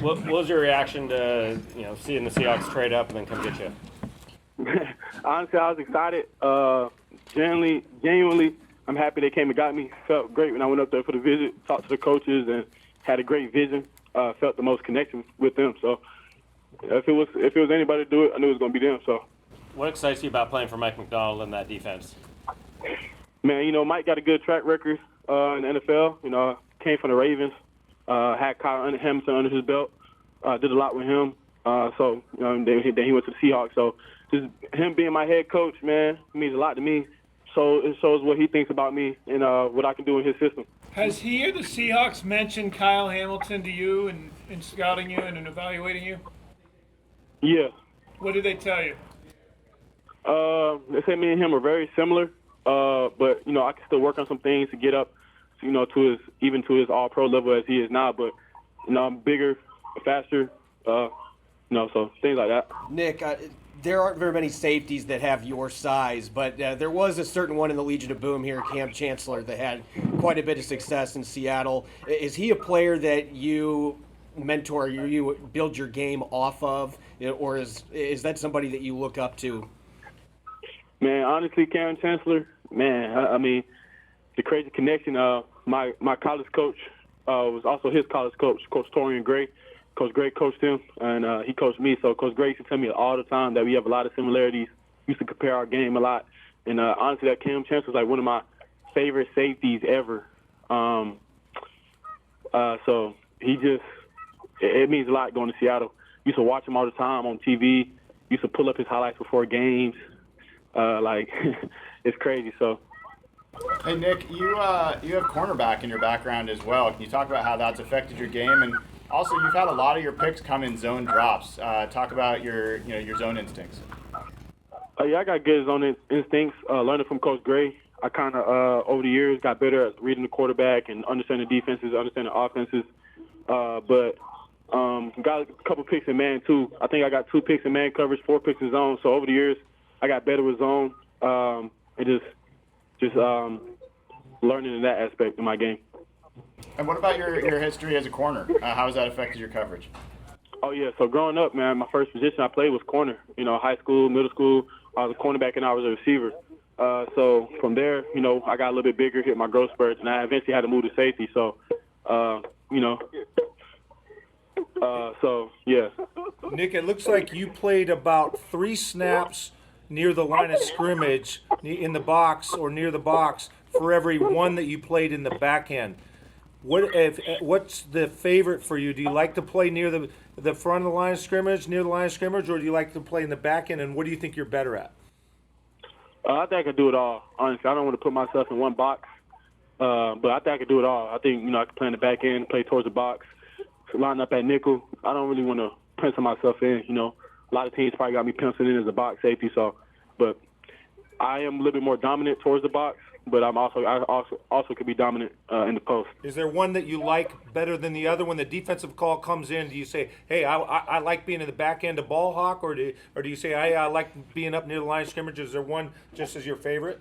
What was your reaction to seeing the Seahawks trade up and then come get you? Honestly, I was excited. Genuinely, I'm happy they came and got me. Felt great when I went up there for the visit, talked to the coaches, and had a great vision. Felt the most connection with them. So if it was anybody to do it, I knew it was going to be them. So. What excites you about playing for Mike Macdonald in that defense? Man, Mike got a good track record in the NFL. Came from the Ravens, had Kyle Hamilton under his belt, did a lot with him. Then he went to the Seahawks. So just him being my head coach, man, means a lot to me. So it shows what he thinks about me and what I can do in his system. Has he or the Seahawks mentioned Kyle Hamilton to you in scouting you and in evaluating you? Yeah. What did they tell you? They say me and him are very similar, but I can still work on some things to get up, to his all-pro level as he is now. But I'm bigger, faster, so things like that. Nick, there aren't very many safeties that have your size, but there was a certain one in the Legion of Boom here, Cam Chancellor, that had quite a bit of success in Seattle. Is he a player that you mentor, you build your game off of, or is that somebody that you look up to? Man, honestly, Cam Chancellor, man, I mean, the crazy connection. My college coach was also his college coach, Coach Torian Gray. Coach Gray coached him, and he coached me. So Coach Gray used to tell me all the time that we have a lot of similarities. We used to compare our game a lot. And honestly, that Cam Chancellor is like one of my favorite safeties ever. So it means a lot going to Seattle. Used to watch him all the time on TV. Used to pull up his highlights before games. It's crazy. So. Hey Nick, you have cornerback in your background as well. Can you talk about how that's affected your game? And also, you've had a lot of your picks come in zone drops. Talk about your zone instincts. Yeah, I got good zone instincts. Learning from Coach Gray, I kind of over the years got better at reading the quarterback and understanding defenses, understanding offenses. But got a couple picks in man too. I think I got 2 picks in man coverage, 4 picks in zone. So over the years, I got better with zone. And just learning in that aspect of my game. And what about your history as a corner? How has that affected your coverage? Oh, yeah. So growing up, man, my first position I played was corner. High school, middle school, I was a cornerback and I was a receiver. So from there, I got a little bit bigger, hit my growth spurts, and I eventually had to move to safety. So, yeah. Nick, it looks like you played about 3 snaps near the line of scrimmage, in the box or near the box, for every 1 that you played in the back end. What's the favorite for you? Do you like to play near the front of the line of scrimmage, near the line of scrimmage, or do you like to play in the back end, and what do you think you're better at? I think I can do it all, honestly. I don't want to put myself in one box, but I think I can do it all. I think, I can play in the back end, play towards the box, line up at nickel. I don't really want to pencil myself in, A lot of teams probably got me penciled in as a box safety, but I am a little bit more dominant towards the box, but I also could be dominant in the post. Is there one that you like better than the other? When the defensive call comes in, do you say, hey, I like being in the back end of ball hawk, or do you say, I like being up near the line of scrimmage? Is there one just as your favorite?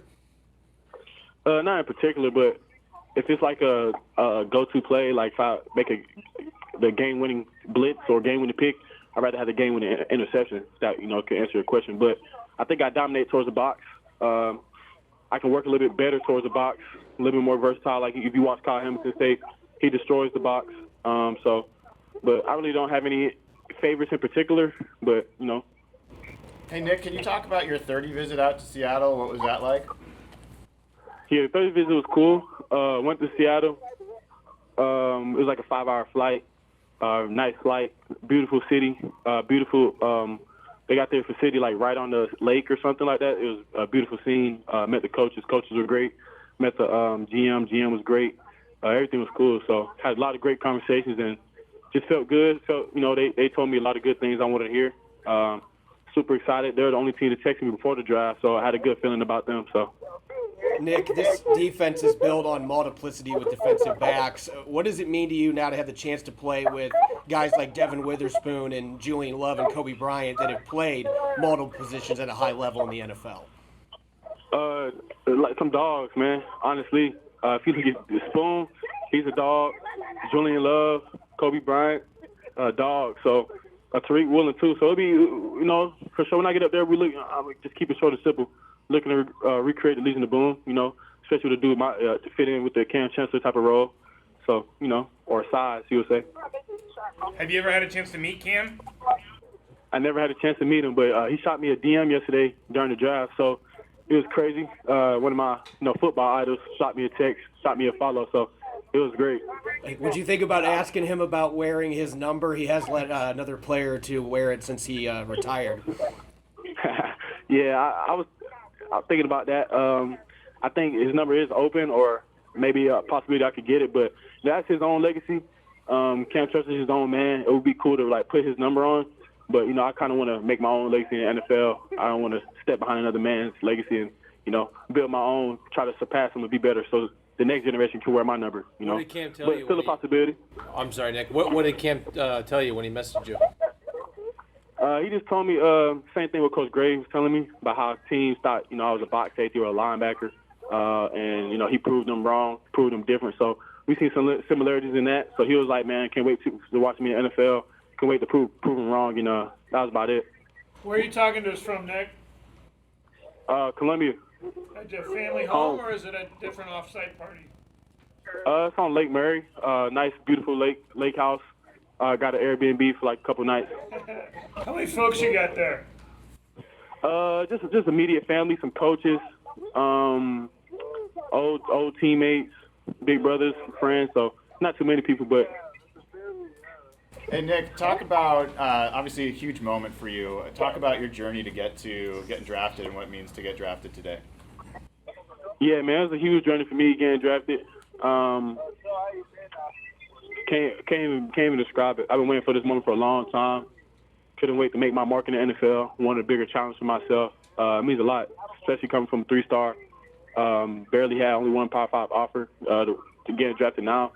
Not in particular, but if it's like a go-to play, like if I make the game-winning blitz or game-winning pick, I'd rather have the game-winning interception. That can answer your question. But I think I dominate towards the box. I can work a little bit better towards the box, a little bit more versatile. Like if you watch Kyle Hamilton say, he destroys the box. But I really don't have any favorites in particular. But Hey Nick, can you talk about your 30 visit out to Seattle? What was that like? Yeah, the 30 visit was cool. Went to Seattle. It was like a 5-hour flight. Nice flight, beautiful city, beautiful. They got their facility like right on the lake or something like that. It was a beautiful scene. Met the coaches. Coaches were great. Met the GM. GM was great. Everything was cool. So had a lot of great conversations and just felt good. Felt they told me a lot of good things I wanted to hear. Super excited. They're the only team to text me before the draft, so I had a good feeling about them. So. Nick, this defense is built on multiplicity with defensive backs. What does it mean to you now to have the chance to play with guys like Devin Witherspoon and Julian Love and Kobe Bryant that have played multiple positions at a high level in the NFL? Like some dogs, man. Honestly, if you look at the Spoon, he's a dog. Julian Love, Kobe Bryant, dog. So Tariq Woolen too. So it'll be, you know, for sure when I get up there, I'm just keep it short and simple, looking to recreate the Legion of Boom. You know, especially to do to fit in with the Cam Chancellor type of role. So you know, or size, you would say. Have you ever had a chance to meet Cam? I never had a chance to meet him, but he shot me a DM yesterday during the draft. So it was crazy. One of my football idols shot me a text, shot me a follow. So it was great. Would you think about asking him about wearing his number? He has let another player or two wear it since he retired. Yeah, I was thinking about that. I think his number is open, or maybe a possibility I could get it, but that's his own legacy. Cam Chancellor is his own man. It would be cool to like put his number on, but you know I kind of want to make my own legacy in the NFL. I don't want to step behind another man's legacy and build my own, try to surpass him and be better, so the next generation can wear my number. You know, What did Cam tell but you? still a possibility. I'm sorry, Nick. What did Cam tell you when he messaged you? He just told me same thing what Coach Gray was telling me about how teams thought I was a box safety or a linebacker, and he proved them wrong, proved them different. So we seen some similarities in that. So he was like, man, can't wait to watch me in the NFL. Can't wait to prove him wrong. That was about it. Where are you talking to us from, Nick? Columbia. At your family home, or is it a different off-site party? It's on Lake Murray. Nice, beautiful lake house. Got an Airbnb for like a couple nights. How many folks you got there? Just immediate family, some coaches, old teammates, big brothers, friends. So not too many people, but. Hey Nick, talk about obviously a huge moment for you. Talk about your journey to get to getting drafted and what it means to get drafted today. Yeah, man, it was a huge journey for me getting drafted. Can't even describe it. I've been waiting for this moment for a long time. Couldn't wait to make my mark in the NFL. Wanted a bigger challenge for myself. It means a lot, especially coming from a 3-star. Barely had only one Power 5 offer to get drafted now.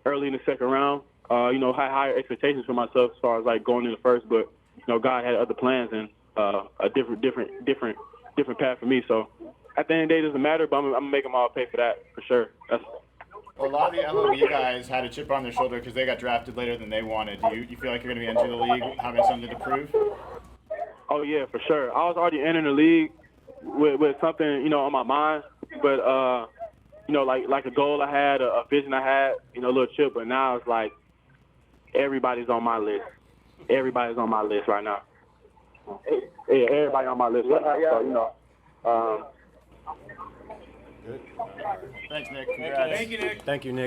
Early in the second round, had higher expectations for myself as far as like going in the first, but God had other plans and a different path for me. So at the end of the day, it doesn't matter, but I'm gonna make them all pay for that for sure. A lot of the MLB guys had a chip on their shoulder because they got drafted later than they wanted. Do you feel like you're going to be entering the league having something to prove? Oh, yeah, for sure. I was already entering the league with something, on my mind. But, like a goal I had, a vision I had, a little chip. But now it's like everybody's on my list. Everybody's on my list right now. Yeah, everybody on my list right now. So, Good. Thanks, Nick. Thank you, Nick. Thank you, Nick.